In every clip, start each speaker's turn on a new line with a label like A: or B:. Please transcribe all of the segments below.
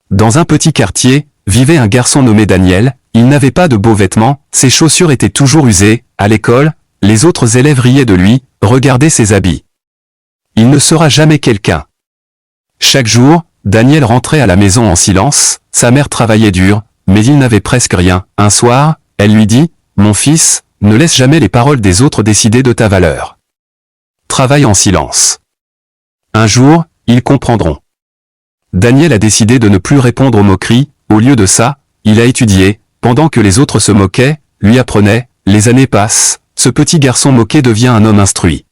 A: Dans un petit quartier, vivait un garçon nommé Daniel. Il n'avait pas de beaux vêtements, ses chaussures étaient toujours usées. À l'école, les autres élèves riaient de lui, regardaient ses habits. Il ne sera jamais quelqu'un. Chaque jour, Daniel rentrait à la maison en silence. Sa mère travaillait dur, mais il n'avait presque rien. Un soir, elle lui dit « Mon fils, ne laisse jamais les paroles des autres décider de ta valeur. Travaille en silence. Un jour, ils comprendront. » Daniel a décidé de ne plus répondre aux moqueries. Au lieu de ça, il a étudié. Pendant que les autres se moquaient, lui apprenait. Les années passent, ce petit garçon moqué devient un homme instruit.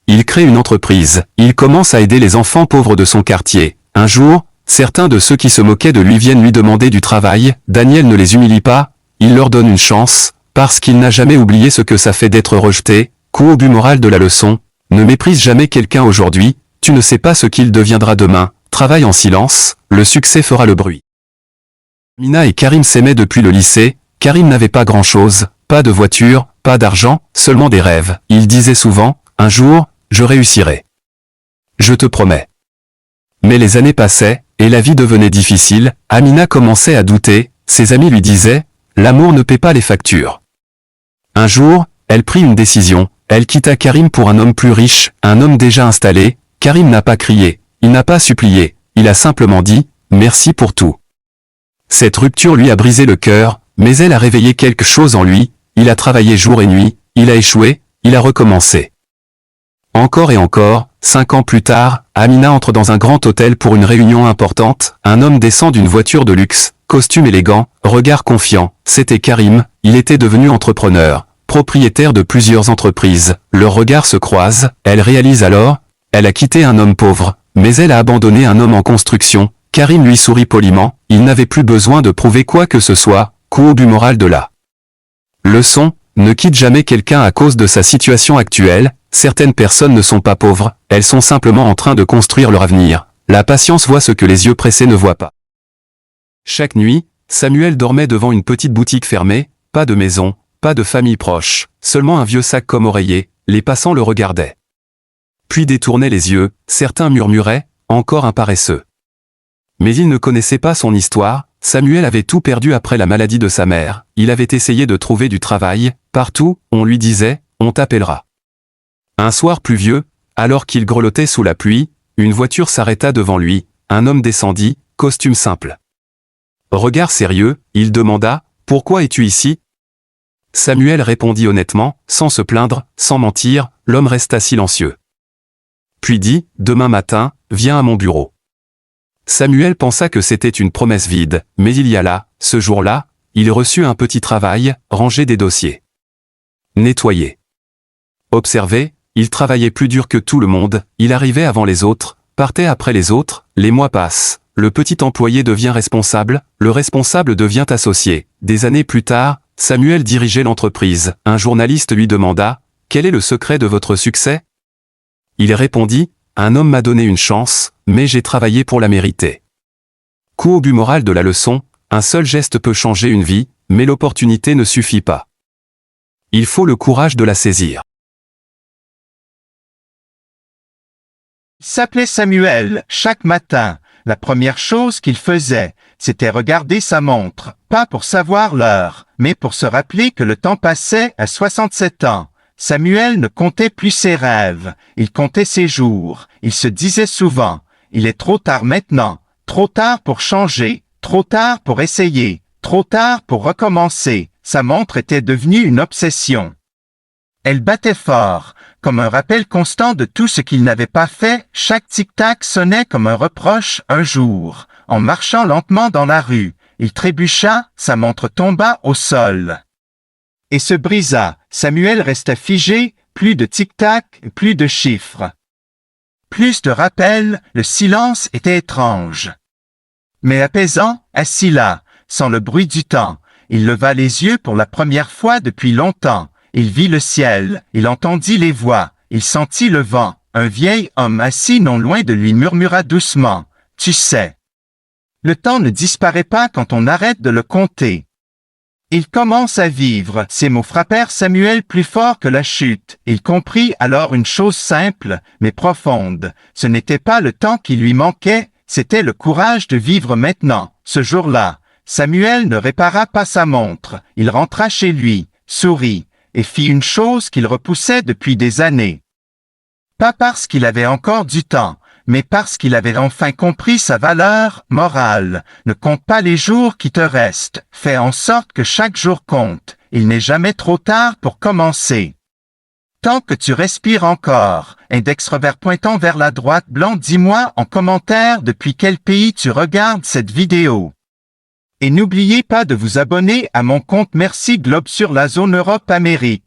A: Il crée une entreprise. Il commence à aider les enfants pauvres de son quartier. Un jour, certains de ceux qui se moquaient de lui viennent lui demander du travail. Daniel ne les humilie pas. Il leur donne une chance, parce qu'il n'a jamais oublié ce que ça fait d'être rejeté. Coup au but moral de la leçon. Ne méprise jamais quelqu'un aujourd'hui. Tu ne sais pas ce qu'il deviendra demain. Travaille en silence, le succès fera le bruit. Amina et Karim s'aimaient depuis le lycée. Karim n'avait pas grand-chose, pas de voiture, pas d'argent, seulement des rêves. Il disait souvent, un jour, je réussirai. Je te promets. Mais les années passaient, et la vie devenait difficile. Amina commençait à douter, ses amis lui disaient, l'amour ne paie pas les factures. Un jour, elle prit une décision, elle quitta Karim pour un homme plus riche, un homme déjà installé. Karim n'a pas crié. Il n'a pas supplié, il a simplement dit « merci pour tout ». Cette rupture lui a brisé le cœur, mais elle a réveillé quelque chose en lui, il a travaillé jour et nuit, il a échoué, il a recommencé. Encore et encore, 5 ans plus tard, Amina entre dans un grand hôtel pour une réunion importante, un homme descend d'une voiture de luxe, costume élégant, regard confiant, c'était Karim, il était devenu entrepreneur, propriétaire de plusieurs entreprises, leurs regards se croisent, elle réalise alors, elle a quitté un homme pauvre, mais elle a abandonné un homme en construction. Karim lui sourit poliment, il n'avait plus besoin de prouver quoi que ce soit. Coup au but moral de la leçon, ne quitte jamais quelqu'un à cause de sa situation actuelle. Certaines personnes ne sont pas pauvres, elles sont simplement en train de construire leur avenir. La patience voit ce que les yeux pressés ne voient pas. Chaque nuit, Samuel dormait devant une petite boutique fermée, pas de maison, pas de famille proche, seulement un vieux sac comme oreiller. Les passants le regardaient. Puis détournaient les yeux, certains murmuraient, encore un paresseux. Mais ils ne connaissaient pas son histoire. Samuel avait tout perdu après la maladie de sa mère, il avait essayé de trouver du travail, partout, on lui disait, on t'appellera. Un soir pluvieux, alors qu'il grelottait sous la pluie, une voiture s'arrêta devant lui, un homme descendit, costume simple. Regard sérieux, il demanda, pourquoi es-tu ici? Samuel répondit honnêtement, sans se plaindre, sans mentir, l'homme resta silencieux. Puis dit, demain matin, viens à mon bureau. Samuel pensa que c'était une promesse vide, mais il y alla, ce jour-là, il reçut un petit travail, ranger des dossiers. Nettoyer. Observer, il travaillait plus dur que tout le monde, il arrivait avant les autres, partait après les autres, les mois passent, le petit employé devient responsable, le responsable devient associé. Des années plus tard, Samuel dirigeait l'entreprise, un journaliste lui demanda, quel est le secret de votre succès? Il répondit, un homme m'a donné une chance, mais j'ai travaillé pour la mériter. Coup au but moral de la leçon, un seul geste peut changer une vie, mais l'opportunité ne suffit pas. Il faut le courage de la saisir.
B: Il s'appelait Samuel. Chaque matin, la première chose qu'il faisait, c'était regarder sa montre, pas pour savoir l'heure, mais pour se rappeler que le temps passait à 67 ans. Samuel ne comptait plus ses rêves, il comptait ses jours. Il se disait souvent, il est trop tard maintenant, trop tard pour changer, trop tard pour essayer, trop tard pour recommencer. Sa montre était devenue une obsession. Elle battait fort, comme un rappel constant de tout ce qu'il n'avait pas fait. Chaque tic-tac sonnait comme un reproche. Un jour, en marchant lentement dans la rue, il trébucha, sa montre tomba au sol et se brisa. Samuel resta figé, plus de tic-tac, plus de chiffres. Plus de rappels, le silence était étrange. Mais apaisant, assis là, sans le bruit du temps, il leva les yeux pour la première fois depuis longtemps. Il vit le ciel, il entendit les voix, il sentit le vent. Un vieil homme assis non loin de lui murmura doucement, « Tu sais, le temps ne disparaît pas quand on arrête de le compter. » Il commence à vivre. Ces mots frappèrent Samuel plus fort que la chute. Il comprit alors une chose simple, mais profonde. Ce n'était pas le temps qui lui manquait, c'était le courage de vivre maintenant. Ce jour-là, Samuel ne répara pas sa montre. Il rentra chez lui, sourit, et fit une chose qu'il repoussait depuis des années. Pas parce qu'il avait encore du temps, mais parce qu'il avait enfin compris sa valeur morale. Ne compte pas les jours qui te restent. Fais en sorte que chaque jour compte. Il n'est jamais trop tard pour commencer. Tant que tu respires encore, index revers pointant vers la droite blanc, dis-moi en commentaire depuis quel pays tu regardes cette vidéo. Et n'oubliez pas de vous abonner à mon compte Merci Globe sur la zone Europe-Amérique.